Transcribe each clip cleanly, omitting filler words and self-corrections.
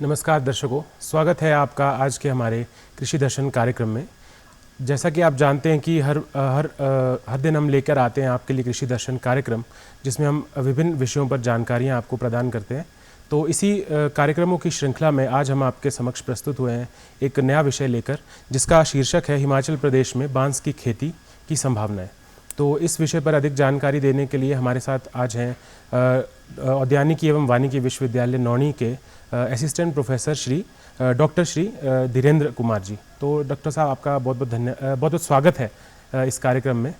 नमस्कार दर्शकों, स्वागत है आपका आज के हमारे कृषि दर्शन कार्यक्रम में। जैसा कि आप जानते हैं कि हर दिन हम लेकर आते हैं आपके लिए कृषि दर्शन कार्यक्रम, जिसमें हम विभिन्न विषयों पर जानकारियां आपको प्रदान करते हैं। तो इसी कार्यक्रमों की श्रृंखला में आज हम आपके समक्ष प्रस्तुत हुए हैं एक नया विषय लेकर, जिसका शीर्षक है हिमाचल प्रदेश में बांस की खेती की संभावनाएं। तो इस विषय पर अधिक जानकारी देने के लिए हमारे साथ आज हैं औद्यानिकी एवं वानिकी विश्वविद्यालय नौणी के assistant professor doctor Shri Dhirendra Kumar ji. तो डॉक्टर साहब, आपका बहुत बहुत स्वागत है इस कार्यक्रम में।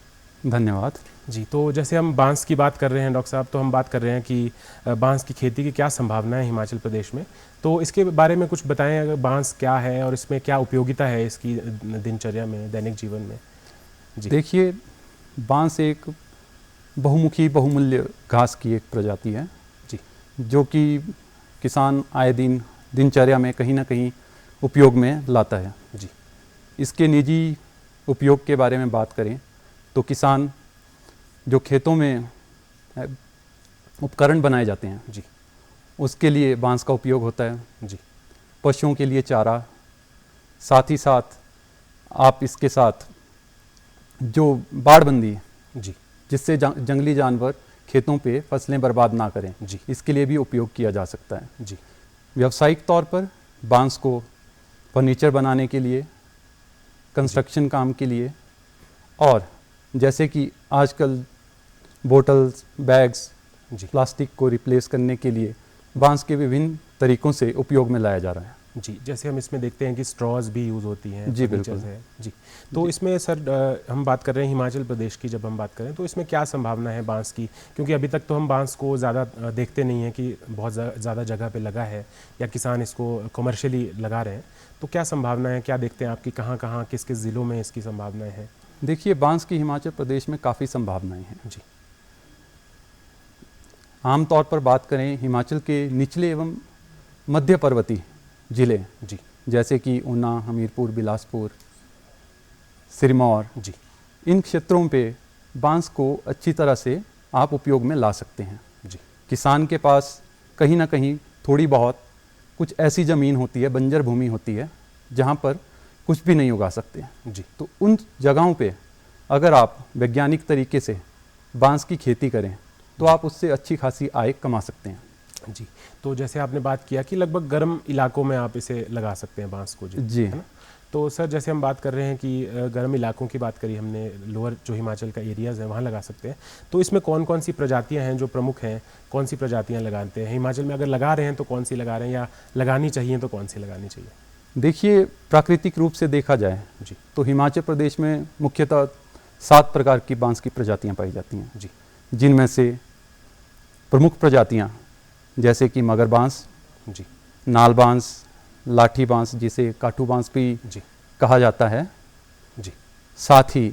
धन्यवाद जी। तो जैसे हम बांस की बात कर रहे हैं डॉक्टर साहब, तो हम बात कर रहे हैं कि बांस की खेती की क्या संभावनाएं हिमाचल प्रदेश में। तो इसके बारे में कुछ बताएं, बांस क्या है और इसमें क्या उपयोगिता है इसकी दिनचर्या में, दैनिक जीवन में। जी देखिए, बांस एक बहुमुखी बहुमूल्य घास की एक प्रजाति है जी, जो कि किसान आए दिन दिनचर्या में कहीं ना कहीं उपयोग में लाता है जी। इसके निजी उपयोग के बारे में बात करें तो किसान जो खेतों में उपकरण बनाए जाते हैं जी, उसके लिए बांस का उपयोग होता है जी, पशुओं के लिए चारा, साथ ही साथ आप इसके साथ जो बाड़बंदी जी, जिससे जंगली जानवर खेतों पे फसलें बर्बाद ना करें, जी, इसके लिए भी उपयोग किया जा सकता है। जी, व्यावसायिक तौर पर बांस को फर्नीचर बनाने के लिए, कंस्ट्रक्शन काम के लिए, और जैसे कि आजकल बोतल्स, बैग्स, जी, प्लास्टिक को रिप्लेस करने के लिए बांस के विभिन्न तरीकों से उपयोग में लाया जा रहा है। जी। जैसे हम इसमें देखते हैं कि स्ट्रॉज भी यूज़ होती हैं। जी, फर्नीचर बिल्कुल। है जी। तो इसमें सर हम बात कर रहे हैं हिमाचल प्रदेश की, जब हम बात करें तो इसमें क्या संभावना है बांस की, क्योंकि अभी तक तो हम बांस को ज़्यादा देखते नहीं हैं कि बहुत ज़्यादा जगह पे लगा है या किसान इसको कमर्शियली लगा रहे हैं। तो क्या संभावना है, क्या देखते हैं आपकी, कहाँ कहाँ किस किस ज़िलों में इसकी संभावनाएँ हैं? देखिए, बांस की हिमाचल प्रदेश में काफ़ी संभावनाएं हैं। जी, आमतौर पर बात करें हिमाचल के निचले एवं मध्य पर्वतीय जिले जी, जैसे कि ऊना, हमीरपुर, बिलासपुर, सिरमौर, जी, इन क्षेत्रों पे बांस को अच्छी तरह से आप उपयोग में ला सकते हैं। जी, किसान के पास कहीं ना कहीं थोड़ी बहुत कुछ ऐसी ज़मीन होती है, बंजर भूमि होती है, जहाँ पर कुछ भी नहीं उगा सकते। जी, तो उन जगहों पे अगर आप वैज्ञानिक तरीके से बांस की खेती करें तो आप उससे अच्छी खासी आय कमा सकते हैं। जी। तो जैसे आपने बात किया कि लगभग गर्म इलाकों में आप इसे लगा सकते हैं बांस को, जी। है ना। तो सर, जैसे हम बात कर रहे हैं कि गर्म इलाकों की बात करी हमने, लोअर जो हिमाचल का एरियाज़ है वहाँ लगा सकते हैं। तो इसमें कौन कौन सी प्रजातियाँ हैं जो प्रमुख हैं, कौन सी प्रजातियाँ लगाते हैं हिमाचल में? अगर लगा रहे हैं तो कौन सी लगा रहे हैं, या लगानी चाहिए तो कौन सी लगानी चाहिए? देखिए, प्राकृतिक रूप से देखा जाए जी, तो हिमाचल प्रदेश में मुख्यतः 7 प्रकार की बांस की प्रजातियां पाई जाती हैं, जी, जिनमें से प्रमुख प्रजातियां जैसे कि मगर बांस, जी, नाल बांस, लाठी बांस जिसे काठू बांस भी जी, कहा जाता है, जी, साथ ही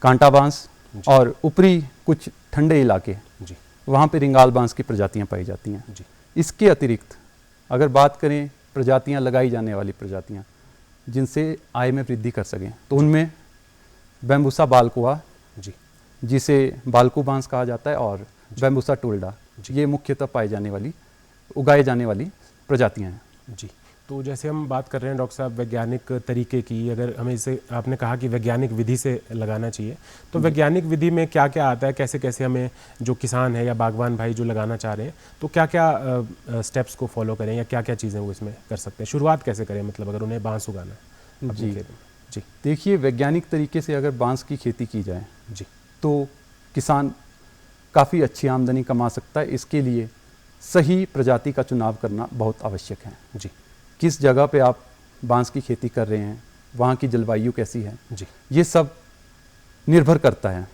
कांटा बांस, जी, और ऊपरी कुछ ठंडे इलाके जी, वहाँ पे रिंगाल बांस की प्रजातियां पाई जाती हैं। जी, इसके अतिरिक्त अगर बात करें प्रजातियां लगाई जाने वाली प्रजातियां जिनसे आय में वृद्धि कर सकें, तो उनमें बैम्बूसा बालकुआ, जी, जिसे बालकू बांस कहा जाता है, और बैम्बूसा टोल्डा, जी। ये मुख्यतः उगाए जाने वाली प्रजातियां हैं। जी। तो जैसे हम बात कर रहे हैं डॉक्टर साहब वैज्ञानिक तरीके की, अगर हमें इसे, आपने कहा कि वैज्ञानिक विधि से लगाना चाहिए, तो वैज्ञानिक विधि में क्या क्या आता है, कैसे कैसे हमें जो किसान है या बागवान भाई जो लगाना चाह रहे हैं, तो क्या क्या स्टेप्स को फॉलो करें या क्या क्या चीज़ें वो इसमें कर सकते हैं? शुरुआत कैसे करें, मतलब अगर उन्हें बांस उगाना है अपने जी। खेत में? जी, देखिए, वैज्ञानिक तरीके से अगर बांस की खेती की जाए जी, तो किसान काफ़ी अच्छी आमदनी कमा सकता है। इसके लिए सही प्रजाति का चुनाव करना बहुत आवश्यक है। जी, किस जगह पे आप बांस की खेती कर रहे हैं, वहाँ की जलवायु कैसी है, जी, ये सब निर्भर करता है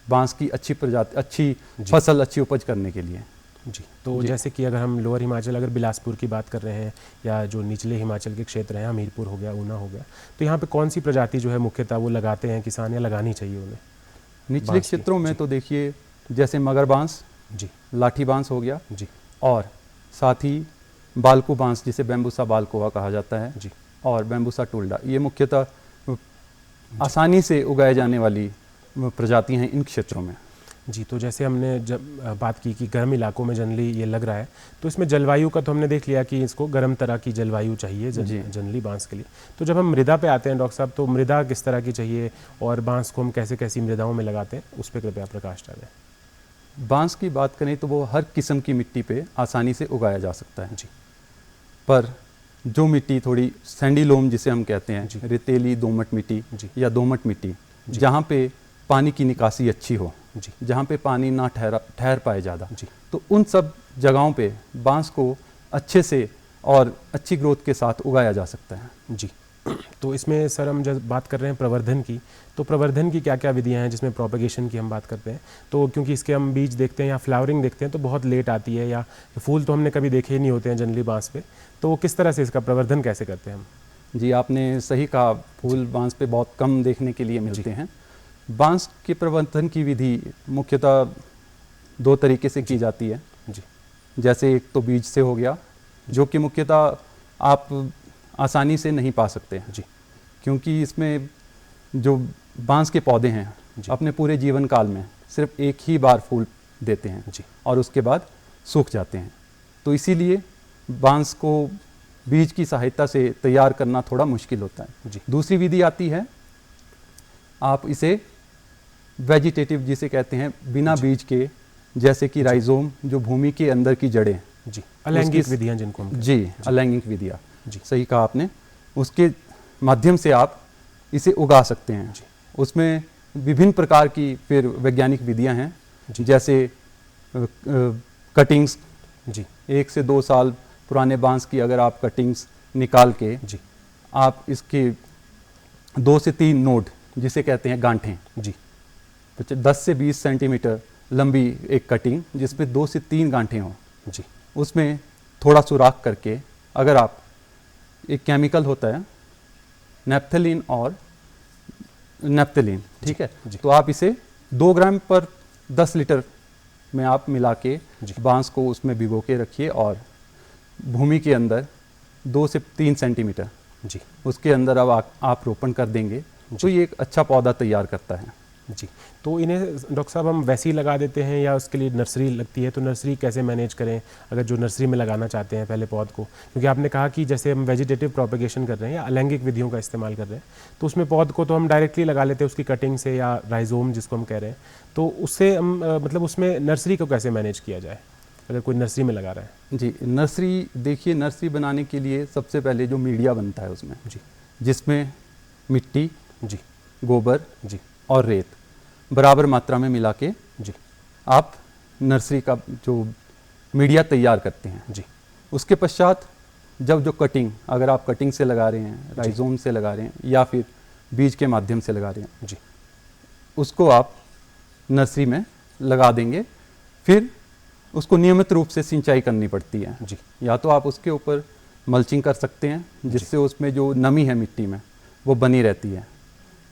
बांस की अच्छी जी। फसल अच्छी उपज करने के लिए। जी। तो जी। जैसे कि अगर हम लोअर हिमाचल, अगर बिलासपुर की बात कर रहे हैं, या जो निचले हिमाचल के क्षेत्र हैं, हमीरपुर हो गया, ऊना हो गया, तो यहाँ पे कौन सी प्रजाति जो है मुख्यतः वो लगाते हैं किसान, या लगानी चाहिए उन्हें? निचले बांस की, क्षेत्रों में जी। तो देखिए, जैसे मगर बांस, जी, लाठी बांस हो गया, जी, और साथ ही बालकू बांस जिसे बैम्बूसा बालकोआ कहा जाता है, जी, और बैम्बूसा टोल्डा, ये मुख्यतः आसानी से उगाए जाने वाली प्रजातियां हैं इन क्षेत्रों में। जी, तो जैसे हमने जब बात की कि गर्म इलाकों में जनरली ये लग रहा है, तो इसमें जलवायु का तो हमने देख लिया कि इसको गर्म तरह की जलवायु चाहिए जी। जनरली बांस के लिए। तो जब हम मृदा पे आते हैं डॉक्टर साहब, तो मृदा किस तरह की चाहिए और बांस को हम कैसे कैसी मृदाओं में लगाते हैं, उस पर कृपया प्रकाश डालें। बांस की बात करें तो वो हर किस्म की मिट्टी पे आसानी से उगाया जा सकता है जी। पर जो मिट्टी थोड़ी सैंडी लोम जिसे हम कहते जी। हैं, रेतीली दोमट मिट्टी जी। या दोमट मिट्टी, जी। जहाँ पे पानी की निकासी अच्छी हो, जी। जहाँ पे पानी ना ठहर पाए ज़्यादा, जी। तो उन सब जगहों पे बांस को अच्छे से और अच्छी ग्रोथ के साथ उगाया जा सकता है। जी। तो इसमें सर हम जब बात कर रहे हैं प्रवर्धन की, तो प्रवर्धन की क्या क्या विधियां हैं, जिसमें प्रोपेगेशन की हम बात करते हैं, तो क्योंकि इसके हम बीज देखते हैं या फ्लावरिंग देखते हैं तो बहुत लेट आती है, या फूल तो हमने कभी देखे ही नहीं होते हैं जनरली बांस पे, तो वो किस तरह से इसका प्रवर्धन कैसे करते हैं हम। जी, आपने सही कहा, फूल बांस पे बहुत कम देखने के लिए मिलते हैं। बांस के प्रवर्धन की विधि मुख्यतः 2 तरीके से की जाती है। जी। जैसे एक तो बीज से हो गया, जो कि मुख्यतः आप आसानी से नहीं पा सकते हैं। जी। क्योंकि इसमें जो बांस के पौधे हैं जी। अपने पूरे जीवन काल में सिर्फ एक ही बार फूल देते हैं जी। और उसके बाद सूख जाते हैं। तो इसीलिए बांस को बीज की सहायता से तैयार करना थोड़ा मुश्किल होता है। जी। दूसरी विधि आती है, आप इसे वेजिटेटिव जिसे कहते हैं, बिना बीज के, जैसे कि राइजोम, जो भूमि के अंदर की जड़ें। जी, अलैंगिक विधियां जिनको हम कहते जी, हैं। अलैंगिक विधियाँ, जी। सही कहा आपने, उसके माध्यम से आप इसे उगा सकते हैं। जी। उसमें विभिन्न प्रकार की फिर वैज्ञानिक विधियां हैं, जी। जैसे कटिंग्स, जी। 1 से 2 साल पुराने बांस की अगर आप कटिंग्स निकाल के जी। आप इसके 2 से 3 नोड जिसे कहते हैं गांठें, जी। 10 से 20 सेंटीमीटर लंबी एक कटिंग जिसमें 2 से 3 गांठें हों, जी। उसमें थोड़ा सुराख करके अगर आप, एक केमिकल होता है नेप्थलीन और नेप्थलीन, ठीक है, जी। तो आप इसे 2 ग्राम पर 10 लीटर में आप मिला के बांस को उसमें भिगो के रखिए और भूमि के अंदर 2 से 3 सेंटीमीटर जी। उसके अंदर अब आप रोपण कर देंगे तो ये एक अच्छा पौधा तैयार करता है। जी, तो इन्हें डॉक्टर साहब हम वैसे ही लगा देते हैं या उसके लिए नर्सरी लगती है, तो नर्सरी कैसे मैनेज करें अगर जो नर्सरी में लगाना चाहते हैं पहले पौध को, क्योंकि आपने कहा कि जैसे हम वेजिटेटिव प्रोपेगेशन कर रहे हैं या अलैंगिक विधियों का इस्तेमाल कर रहे हैं, तो उसमें पौध को तो हम डायरेक्टली लगा लेते हैं उसकी कटिंग से या राइजोम जिसको हम कह रहे हैं, तो उससे हम मतलब उसमें नर्सरी को कैसे मैनेज किया जाए अगर कोई नर्सरी में लगा रहा है। जी, नर्सरी देखिए, नर्सरी बनाने के लिए सबसे पहले जो मीडिया बनता है उसमें, जी, जिसमें मिट्टी, जी, गोबर जी, और रेत बराबर मात्रा में मिला के जी, आप नर्सरी का जो मीडिया तैयार करते हैं। जी। उसके पश्चात जब जो कटिंग, अगर आप कटिंग से लगा रहे हैं, राइजोम से लगा रहे हैं या फिर बीज के माध्यम से लगा रहे हैं, जी, उसको आप नर्सरी में लगा देंगे। फिर उसको नियमित रूप से सिंचाई करनी पड़ती है। जी, या तो आप उसके ऊपर मल्चिंग कर सकते हैं जिससे उसमें जो नमी है मिट्टी में वो बनी रहती है।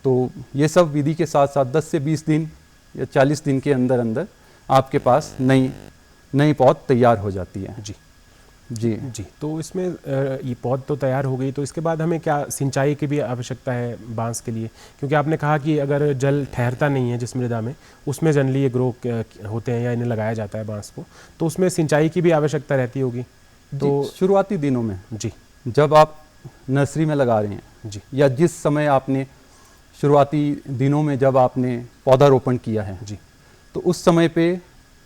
तो ये सब विधि के साथ साथ 10 से 20 दिन या 40 दिन के अंदर अंदर आपके पास नई पौध तैयार हो जाती है। जी, जी, जी। तो इसमें ये पौध तो तैयार हो गई, तो इसके बाद हमें क्या सिंचाई की भी आवश्यकता है बांस के लिए, क्योंकि आपने कहा कि अगर जल ठहरता नहीं है जिस मृदा में, उसमें जनरली ये ग्रो होते हैं या इन्हें लगाया जाता है बांस को, तो उसमें सिंचाई की भी आवश्यकता रहती होगी। तो शुरुआती दिनों में जी, जब आप नर्सरी में लगा रहे हैं, जी, या जिस समय आपने शुरुआती दिनों में जब आपने पौधारोपण किया है, जी, तो उस समय पे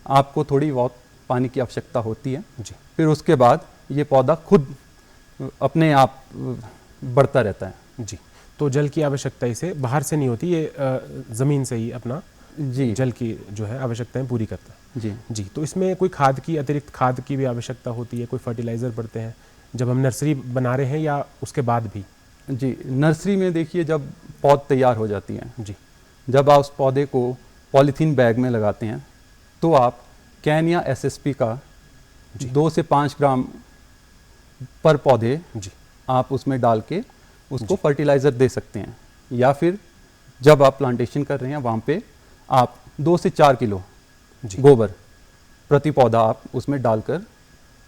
आपको थोड़ी बहुत पानी की आवश्यकता होती है। जी, फिर उसके बाद ये पौधा खुद अपने आप बढ़ता रहता है। जी। तो जल की आवश्यकता इसे बाहर से नहीं होती, ये ज़मीन से ही अपना जी, जल की जो है आवश्यकताएं पूरी करता है। जी, जी। तो इसमें कोई खाद की, अतिरिक्त खाद की भी आवश्यकता होती है, कोई फर्टिलाइज़र पड़ते हैं जब हम नर्सरी बना रहे हैं या उसके बाद भी। जी। नर्सरी में देखिए, जब पौध तैयार हो जाती है, जी, जब आप उस पौधे को पॉलीथीन बैग में लगाते हैं, तो आप कैन या एसएसपी का 2 से 5 ग्राम पर पौधे जी, आप उसमें डाल के उसको फर्टिलाइज़र दे सकते हैं। या फिर जब आप प्लांटेशन कर रहे हैं वहाँ पे आप 2 से 4 किलो गोबर प्रति पौधा आप उसमें डालकर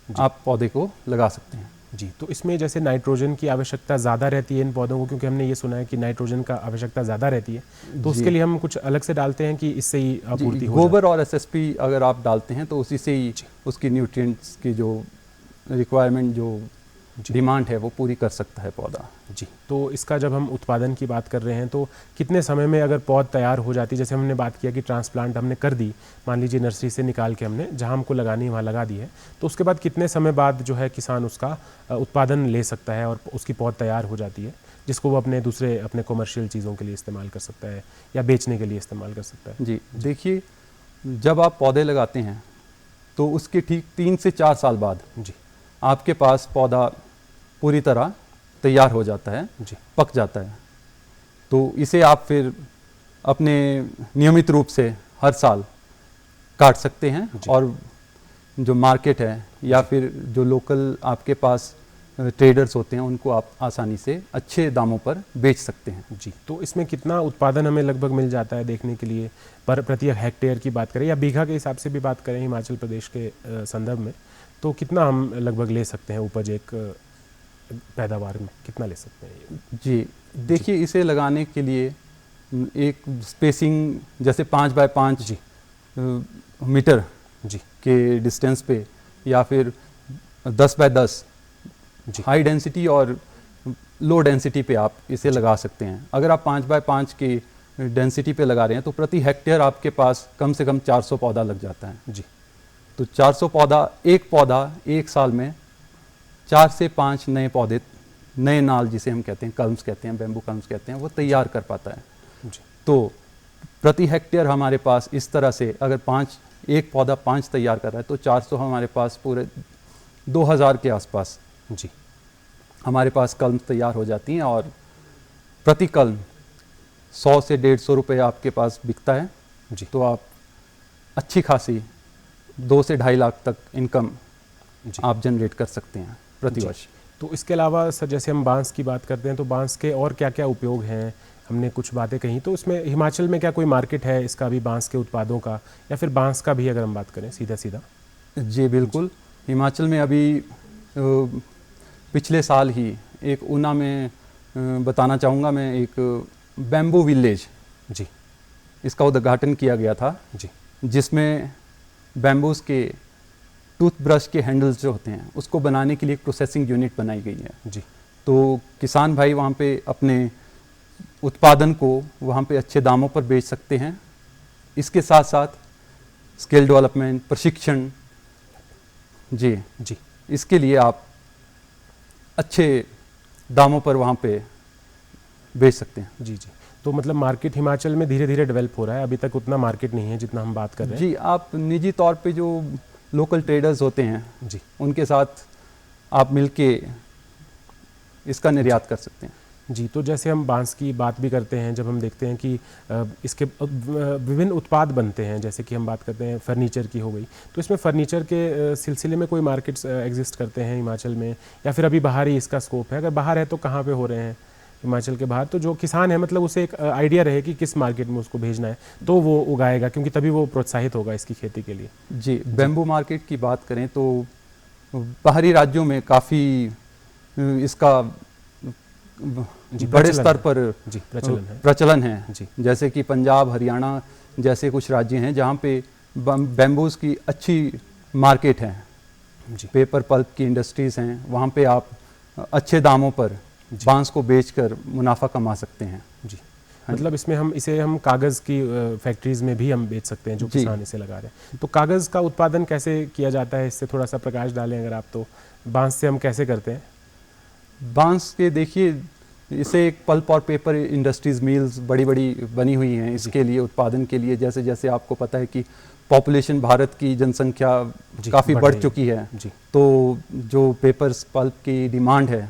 आप पौधे को लगा सकते हैं। जी, तो इसमें जैसे नाइट्रोजन की आवश्यकता ज़्यादा रहती है इन पौधों को, क्योंकि हमने ये सुना है कि नाइट्रोजन का आवश्यकता ज़्यादा रहती है, तो उसके जी लिए हम कुछ अलग से डालते हैं कि इससे ही जी, आपूर्ति हो गोबर और एसएसपी अगर आप डालते हैं तो उसी से ही जी। उसकी न्यूट्रिएंट्स की जो रिक्वायरमेंट जो जी। डिमांड है वो पूरी कर सकता है पौधा। जी, तो इसका जब हम उत्पादन की बात कर रहे हैं तो कितने समय में अगर पौध तैयार हो जाती है, जैसे हमने बात किया कि ट्रांसप्लांट हमने कर दी, मान लीजिए नर्सरी से निकाल के हमने जहां हमको लगानी है वहाँ लगा दी है, तो उसके बाद कितने समय बाद जो है किसान उसका उत्पादन ले सकता है और उसकी पौध तैयार हो जाती है, जिसको वो अपने दूसरे अपने कमर्शियल चीज़ों के लिए इस्तेमाल कर सकता है या बेचने के लिए इस्तेमाल कर सकता है? जी देखिए, जब आप पौधे लगाते हैं तो उसके ठीक 3 से 4 साल बाद जी। आपके पास पौधा पूरी तरह तैयार हो जाता है, जी। पक जाता है। तो इसे आप फिर अपने नियमित रूप से हर साल काट सकते हैं और जो मार्केट है या फिर जो लोकल आपके पास ट्रेडर्स होते हैं उनको आप आसानी से अच्छे दामों पर बेच सकते हैं। जी, तो इसमें कितना उत्पादन हमें लगभग मिल जाता है देखने के लिए, पर प्रति हेक्टेयर की बात करें या बीघा के हिसाब से भी बात करें हिमाचल प्रदेश के संदर्भ में, तो कितना हम लगभग ले सकते हैं उपज, एक पैदावार में कितना ले सकते हैं? जी देखिए, इसे लगाने के लिए एक स्पेसिंग जैसे 5 बाय 5 जी। मीटर जी। के डिस्टेंस पे या फिर 10 बाय 10 जी। हाई डेंसिटी और लो डेंसिटी पे आप इसे लगा सकते हैं। अगर आप 5 बाय 5 की डेंसिटी पे लगा रहे हैं तो प्रति हेक्टेयर आपके पास कम से कम 400 पौधा लग जाता है। जी। तो 400 पौधा एक साल में 4 से 5 नए पौधे, नए नाल जिसे हम कहते हैं, कल्म्स कहते हैं, बैम्बू कल्म्स कहते हैं, वो तैयार कर पाता है। जी। तो प्रति हेक्टेयर हमारे पास इस तरह से अगर एक पौधा 5 तैयार कर रहा है तो 400 हमारे पास पूरे 2000 के आसपास जी। हमारे पास कलम तैयार हो जाती हैं और प्रति कलम 100 से 150 रुपये आपके पास बिकता है। जी। तो आप अच्छी खासी 2 से 2.5 लाख तक इनकम आप जनरेट कर सकते हैं प्रतिवर्ष। तो इसके अलावा सर, जैसे हम बांस की बात करते हैं तो बांस के और क्या क्या उपयोग हैं, हमने कुछ बातें कही, तो इसमें हिमाचल में क्या कोई मार्केट है इसका भी, बांस के उत्पादों का, या फिर बांस का भी अगर हम बात करें सीधा सीधा? जी बिल्कुल, हिमाचल में अभी पिछले साल ही एक ऊना में बताना चाहूँगा मैं, एक बैम्बू विलेज जी इसका उद्घाटन किया गया था, जी, जिसमें बैम्बूज के टूथब्रश के हैंडल्स जो होते हैं उसको बनाने के लिए एक प्रोसेसिंग यूनिट बनाई गई है। जी। तो किसान भाई वहाँ पे अपने उत्पादन को वहाँ पे अच्छे दामों पर बेच सकते हैं। इसके साथ साथ स्किल डेवलपमेंट, प्रशिक्षण, जी जी, इसके लिए आप अच्छे दामों पर वहाँ पे बेच सकते हैं। जी। जी, तो मतलब मार्केट हिमाचल में धीरे धीरे डेवलप हो रहा है, अभी तक उतना मार्केट नहीं है जितना हम बात कर रहे हैं। जी, आप निजी तौर पे जो लोकल ट्रेडर्स होते हैं जी, उनके साथ आप मिलके इसका निर्यात कर सकते हैं। जी, तो जैसे हम बांस की बात भी करते हैं, जब हम देखते हैं कि इसके विभिन्न उत्पाद बनते हैं, जैसे कि हम बात करते हैं फर्नीचर की हो गई, तो इसमें फर्नीचर के सिलसिले में कोई मार्केट्स एग्जिस्ट करते हैं हिमाचल में, या फिर अभी बाहर ही इसका स्कोप है? अगर बाहर है तो कहाँ पे हो रहे हैं हिमाचल के बाहर? तो जो किसान है मतलब उसे एक आइडिया रहे कि किस मार्केट में उसको भेजना है, तो वो उगाएगा, क्योंकि तभी वो प्रोत्साहित होगा इसकी खेती के लिए। जी, बैम्बू मार्केट की बात करें तो बाहरी राज्यों में काफ़ी इसका बड़े स्तर पर जी प्रचलन है। जी, जैसे कि पंजाब, हरियाणा जैसे कुछ राज्य हैं जहाँ पे बैम्बूज की अच्छी मार्केट है। जी, पेपर पल्प की इंडस्ट्रीज़ हैं, वहाँ पे आप अच्छे दामों पर बांस को बेचकर मुनाफा कमा सकते हैं। जी, मतलब इसमें हम कागज़ की फैक्ट्रीज़ में भी हम बेच सकते हैं जो किसान इसे लगा रहे हैं। तो कागज़ का उत्पादन कैसे किया जाता है, इससे थोड़ा सा प्रकाश डालें अगर आप, तो बांस से हम कैसे करते हैं? बांस के देखिए, इसे एक पल्प और पेपर इंडस्ट्रीज़ मिल्स बड़ी बड़ी बनी हुई हैं इसके लिए, उत्पादन के लिए। जैसे जैसे आपको पता है कि पॉपुलेशन, भारत की जनसंख्या काफ़ी बढ़ चुकी है, तो जो पेपर्स पल्प की डिमांड है,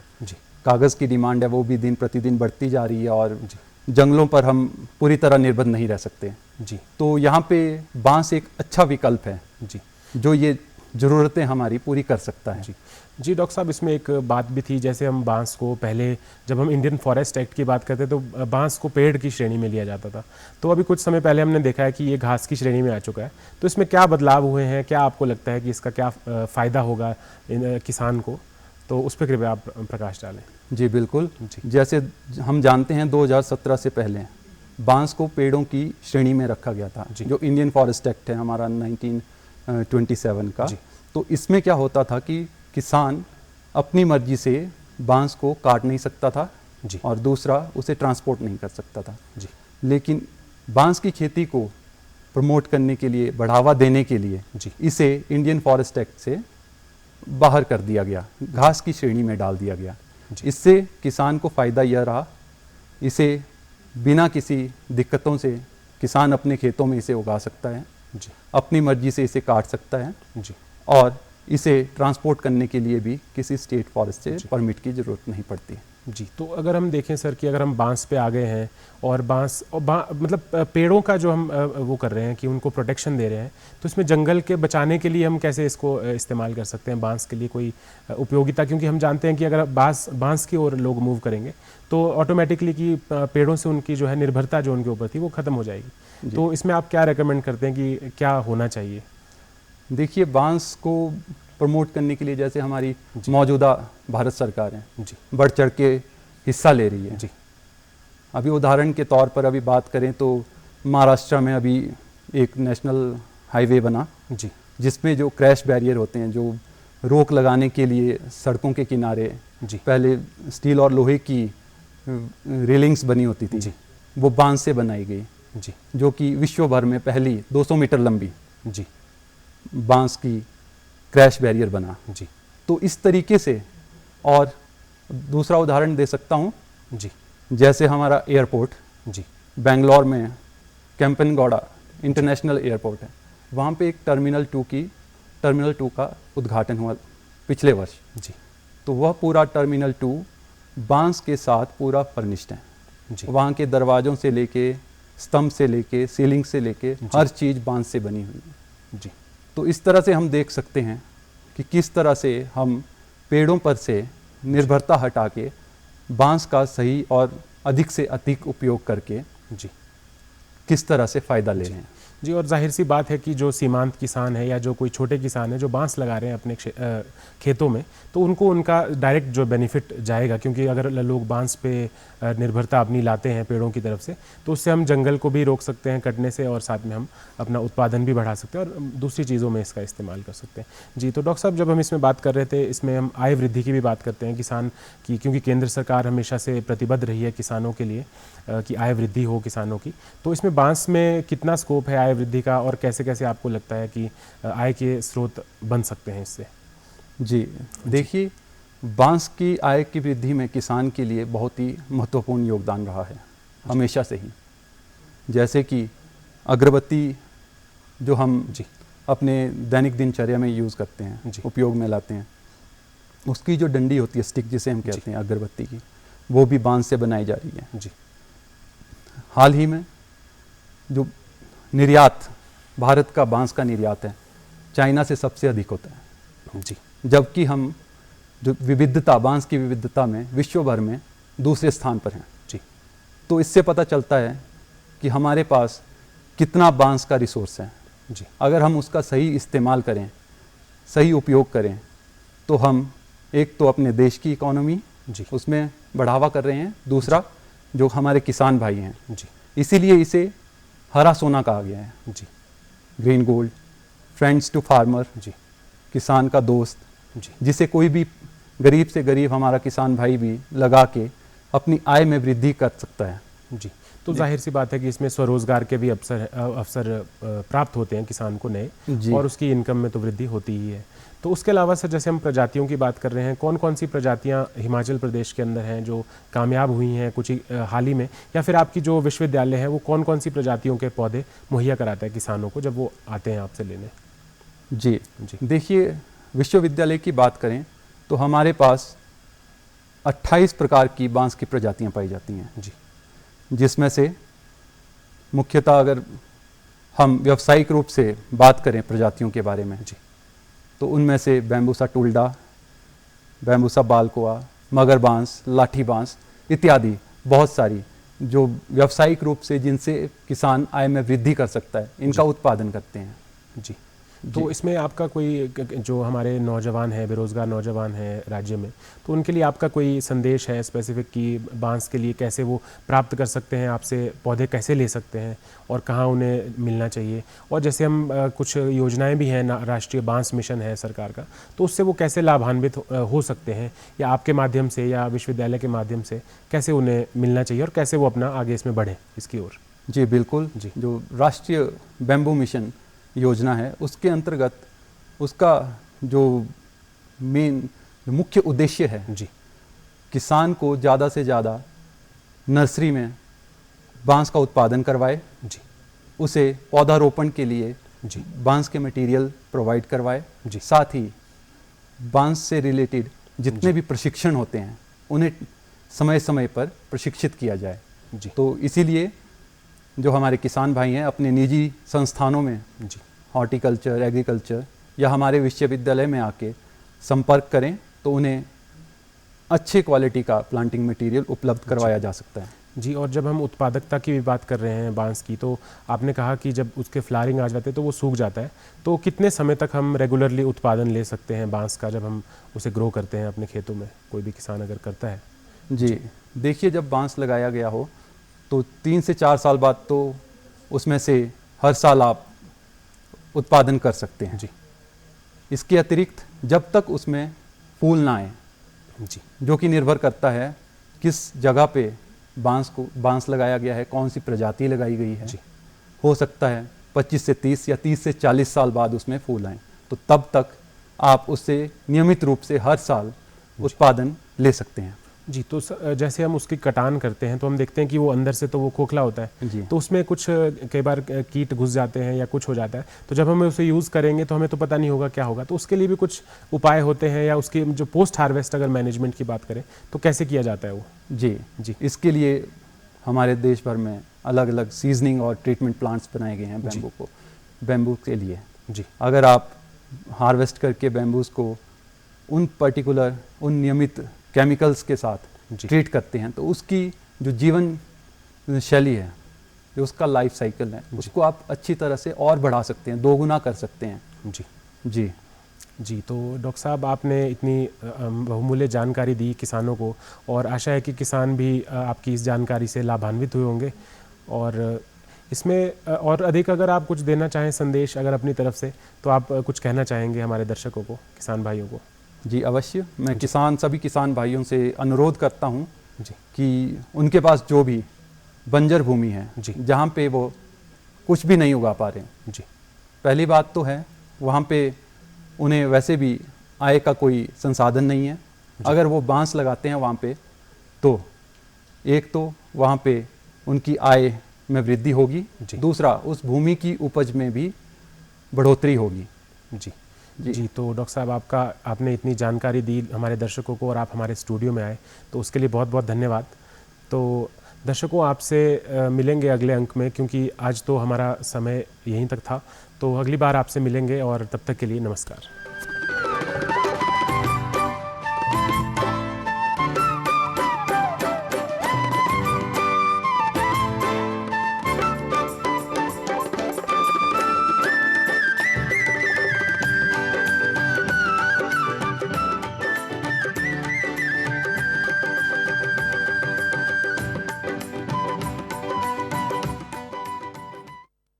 कागज़ की डिमांड है, वो भी दिन प्रतिदिन बढ़ती जा रही है और जंगलों पर हम पूरी तरह निर्भर नहीं रह सकते। जी, तो यहाँ पे बांस एक अच्छा विकल्प है जी, जो ये ज़रूरतें हमारी पूरी कर सकता है। जी डॉक्टर साहब, इसमें एक बात भी थी, जैसे हम बांस को पहले, जब हम इंडियन फॉरेस्ट एक्ट की बात करते तो बांस को पेड़ की श्रेणी में लिया जाता था, तो अभी कुछ समय पहले हमने देखा है कि ये घास की श्रेणी में आ चुका है। तो इसमें क्या बदलाव हुए हैं, क्या आपको लगता है कि इसका क्या फ़ायदा होगा किसान को? तो उस पर कृपया आप प्रकाश डालें। जी बिल्कुल। जी। जैसे हम जानते हैं 2017 से पहले बांस को पेड़ों की श्रेणी में रखा गया था, जी। जो इंडियन फॉरेस्ट एक्ट है हमारा 1927 का। जी। तो इसमें क्या होता था कि किसान अपनी मर्जी से बांस को काट नहीं सकता था जी। और दूसरा उसे ट्रांसपोर्ट नहीं कर सकता था। जी। लेकिन बांस की खेती को प्रमोट करने के लिए, बढ़ावा देने के लिए जी। इसे इंडियन फॉरेस्ट एक्ट से बाहर कर दिया गया, घास की श्रेणी में डाल दिया गया। जी। इससे किसान को फ़ायदा यह रहा, इसे बिना किसी दिक्कतों से किसान अपने खेतों में इसे उगा सकता है, जी। अपनी मर्जी से इसे काट सकता है जी। और इसे ट्रांसपोर्ट करने के लिए भी किसी स्टेट फॉरेस्ट से जी। परमिट की ज़रूरत नहीं पड़ती। जी। तो अगर हम देखें सर कि अगर हम बांस पे आ गए हैं और बांस और मतलब पेड़ों का जो हम वो कर रहे हैं कि उनको प्रोटेक्शन दे रहे हैं, तो इसमें जंगल के बचाने के लिए हम कैसे इसको इस्तेमाल कर सकते हैं, बांस के लिए कोई उपयोगिता? क्योंकि हम जानते हैं कि अगर बांस की ओर लोग मूव करेंगे तो ऑटोमेटिकली कि पेड़ों से उनकी जो है निर्भरता जो उनके ऊपर थी वो ख़त्म हो जाएगी। जी। तो इसमें आप क्या रेकमेंड करते हैं कि क्या होना चाहिए? देखिए, बांस को प्रमोट करने के लिए जैसे हमारी मौजूदा भारत सरकार है, जी। बढ़ चढ़ के हिस्सा ले रही है। जी। अभी उदाहरण के तौर पर अभी बात करें तो महाराष्ट्र में अभी एक नेशनल हाईवे बना, जी। जिसमें जो क्रैश बैरियर होते हैं, जो रोक लगाने के लिए सड़कों के किनारे जी। पहले स्टील और लोहे की रेलिंग्स बनी होती थी, जी। वो बांस से बनाई गई, जी। जो कि विश्व भर में पहली 200 मीटर लंबी जी। बांस की क्रैश बैरियर बना। जी। तो इस तरीके से, और दूसरा उदाहरण दे सकता हूँ, जी। जैसे हमारा एयरपोर्ट जी। बेंगलोर में कैंपनगौड़ा इंटरनेशनल एयरपोर्ट है, वहाँ पे एक टर्मिनल 2 का उद्घाटन हुआ पिछले वर्ष। जी। तो वह पूरा टर्मिनल 2 बांस के साथ पूरा फर्निश्ड है। जी। वहाँ के दरवाज़ों से लेके, स्तंभ से लेके, सीलिंग से लेके हर चीज़ बांस से बनी हुई है। जी। तो इस तरह से हम देख सकते हैं कि किस तरह से हम पेड़ों पर से निर्भरता हटा के बांस का सही और अधिक से अधिक उपयोग करके जी। किस तरह से फ़ायदा ले रहे हैं। जी। और जाहिर सी बात है कि जो सीमांत किसान है या जो कोई छोटे किसान है जो बांस लगा रहे हैं अपने खेतों में, तो उनको उनका डायरेक्ट जो बेनिफिट जाएगा, क्योंकि अगर लोग बांस पे निर्भरता अपनी लाते हैं पेड़ों की तरफ से, तो उससे हम जंगल को भी रोक सकते हैं कटने से और साथ में हम अपना उत्पादन भी बढ़ा सकते हैं और दूसरी चीज़ों में इसका इस्तेमाल कर सकते हैं। जी। तो डॉक्टर साहब, जब हम इसमें बात कर रहे थे, इसमें हम आय वृद्धि की भी बात करते हैं किसान की, क्योंकि केंद्र सरकार हमेशा से प्रतिबद्ध रही है किसानों के लिए कि आय वृद्धि हो किसानों की। तो इसमें बांस में कितना स्कोप है आय वृद्धि का, और कैसे कैसे आपको लगता है कि आय के स्रोत बन सकते हैं इससे? जी, देखिए, बांस की आय की वृद्धि में किसान के लिए बहुत ही महत्वपूर्ण योगदान रहा है हमेशा से ही। जैसे कि अगरबत्ती जो हम जी। अपने दैनिक दिनचर्या में यूज़ करते हैं, जी। उपयोग में लाते हैं, उसकी जो डंडी होती है, स्टिक जिसे हम कहते हैं अगरबत्ती की, वो भी बांस से बनाई जा रही है। जी। हाल ही में जो निर्यात, भारत का बांस का निर्यात है, चाइना से सबसे अधिक होता है। जी। जबकि हम जो विविधता, बांस की विविधता में विश्व भर में दूसरे स्थान पर हैं। जी। तो इससे पता चलता है कि हमारे पास कितना बांस का रिसोर्स है। जी। अगर हम उसका सही इस्तेमाल करें, सही उपयोग करें, तो हम एक तो अपने देश की इकोनॉमी जी। उसमें बढ़ावा कर रहे हैं, दूसरा जो हमारे किसान भाई हैं, जी। इसीलिए इसे हरा सोना कहा गया है। जी। Green gold, friends to farmer, जी। किसान का दोस्त, जी। जिसे कोई भी गरीब से गरीब हमारा किसान भाई भी लगा के अपनी आय में वृद्धि कर सकता है। जी। तो जाहिर सी बात है कि इसमें स्वरोजगार के भी अवसर प्राप्त होते हैं किसान को नए, जी। और उसकी इनकम में तो वृद्धि होती ही है। तो उसके अलावा सर, जैसे हम प्रजातियों की बात कर रहे हैं, कौन कौन सी प्रजातियां हिमाचल प्रदेश के अंदर हैं जो कामयाब हुई हैं कुछ हाल ही में, या फिर आपकी जो विश्वविद्यालय है वो कौन कौन सी प्रजातियों के पौधे मुहैया कराता है किसानों को जब वो आते हैं आपसे लेने? जी। जी। देखिए, विश्वविद्यालय की बात करें तो हमारे पास 28 प्रकार की बांस की प्रजातियां पाई जाती हैं। जी। जिसमें से मुख्यतः अगर हम व्यावसायिक रूप से बात करें प्रजातियों के बारे में, जी, तो उनमें से बैम्बूसा टुल्डा, बैम्बूसा बालकोआ, मगर बांस, लाठी बांस इत्यादि बहुत सारी जो व्यावसायिक रूप से जिनसे किसान आय में वृद्धि कर सकता है, इनका उत्पादन करते हैं। जी। तो इसमें आपका कोई जो हमारे नौजवान हैं, बेरोज़गार नौजवान हैं राज्य में, तो उनके लिए आपका कोई संदेश है स्पेसिफिक कि बांस के लिए कैसे वो प्राप्त कर सकते हैं, आपसे पौधे कैसे ले सकते हैं और कहाँ उन्हें मिलना चाहिए? और जैसे हम कुछ योजनाएं भी हैं, राष्ट्रीय बांस मिशन है सरकार का, तो उससे वो कैसे लाभान्वित हो सकते हैं, या आपके माध्यम से या विश्वविद्यालय के माध्यम से कैसे उन्हें मिलना चाहिए और कैसे वो अपना आगे इसमें बढ़ें इसकी ओर? जी बिल्कुल जी। जो राष्ट्रीय बैम्बू मिशन योजना है उसके अंतर्गत उसका जो मेन मुख्य उद्देश्य है जी, किसान को ज़्यादा से ज़्यादा नर्सरी में बांस का उत्पादन करवाए, जी, उसे पौधारोपण के लिए जी, बांस के मटेरियल प्रोवाइड करवाए, जी, साथ ही बांस से रिलेटेड जितने भी प्रशिक्षण होते हैं उन्हें समय समय पर प्रशिक्षित किया जाए। जी, तो इसीलिए जो हमारे किसान भाई हैं अपने निजी संस्थानों में जी, हॉर्टिकल्चर, एग्रीकल्चर या हमारे विश्वविद्यालय में आके संपर्क करें तो उन्हें अच्छे क्वालिटी का प्लांटिंग मटेरियल उपलब्ध करवाया जा सकता है। जी। और जब हम उत्पादकता की भी बात कर रहे हैं बांस की, तो आपने कहा कि जब उसके फ्लावरिंग आ जाते हैं तो वो सूख जाता है, तो कितने समय तक हम रेगुलरली उत्पादन ले सकते हैं बांस का जब हम उसे ग्रो करते हैं अपने खेतों में, कोई भी किसान अगर करता है? जी देखिए, जब बांस लगाया गया हो तो 3 से 4 साल बाद तो उसमें से हर साल आप उत्पादन कर सकते हैं। जी, इसके अतिरिक्त जब तक उसमें फूल ना आए, जी, जो कि निर्भर करता है किस जगह पे बांस लगाया गया है, कौन सी प्रजाति लगाई गई है, जी, हो सकता है 25 से 30 या 30 से 40 साल बाद उसमें फूल आए, तो तब तक आप उससे नियमित रूप से हर साल उत्पादन ले सकते हैं। जी। तो जैसे हम उसकी कटान करते हैं तो हम देखते हैं कि वो अंदर से तो वो खोखला होता है, जी तो उसमें कुछ कई बार कीट घुस जाते हैं या कुछ हो जाता है, तो जब हम उसे यूज़ करेंगे तो हमें तो पता नहीं होगा क्या होगा, तो उसके लिए भी कुछ उपाय होते हैं, या उसकी जो पोस्ट हार्वेस्ट अगर मैनेजमेंट की बात करें तो कैसे किया जाता है वो? जी जी, इसके लिए हमारे देश भर में अलग अलग सीजनिंग और ट्रीटमेंट प्लांट्स बनाए गए हैं बैम्बू के लिए। जी, अगर आप हार्वेस्ट करके बैम्बूज को उन नियमित केमिकल्स के साथ जी, ट्रीट करते हैं तो उसकी जो जीवन शैली है, जो उसका लाइफ साइकिल है, उसको आप अच्छी तरह से और बढ़ा सकते हैं, दोगुना कर सकते हैं। जी, जी जी। तो डॉक्टर साहब, आपने इतनी बहुमूल्य जानकारी दी किसानों को, और आशा है कि किसान भी आपकी इस जानकारी से लाभान्वित हुए होंगे। और इसमें और अधिक अगर आप कुछ देना चाहें संदेश अगर अपनी तरफ से, तो आप कुछ कहना चाहेंगे हमारे दर्शकों को, किसान भाइयों को? जी अवश्य। मैं सभी किसान भाइयों से अनुरोध करता हूं जी, कि उनके पास जो भी बंजर भूमि है, जी, जहां पे वो कुछ भी नहीं उगा पा रहे, जी, पहली बात तो है वहां पे उन्हें वैसे भी आय का कोई संसाधन नहीं है। अगर वो बांस लगाते हैं वहाँ पे, तो एक तो वहाँ पे उनकी आय में वृद्धि होगी, दूसरा उस भूमि की उपज में भी बढ़ोतरी होगी। जी, जी। तो डॉक्टर साहब, आपने इतनी जानकारी दी हमारे दर्शकों को और आप हमारे स्टूडियो में आए, तो उसके लिए बहुत बहुत धन्यवाद। तो दर्शकों, आपसे मिलेंगे अगले अंक में, क्योंकि आज तो हमारा समय यहीं तक था, तो अगली बार आपसे मिलेंगे, और तब तक के लिए नमस्कार।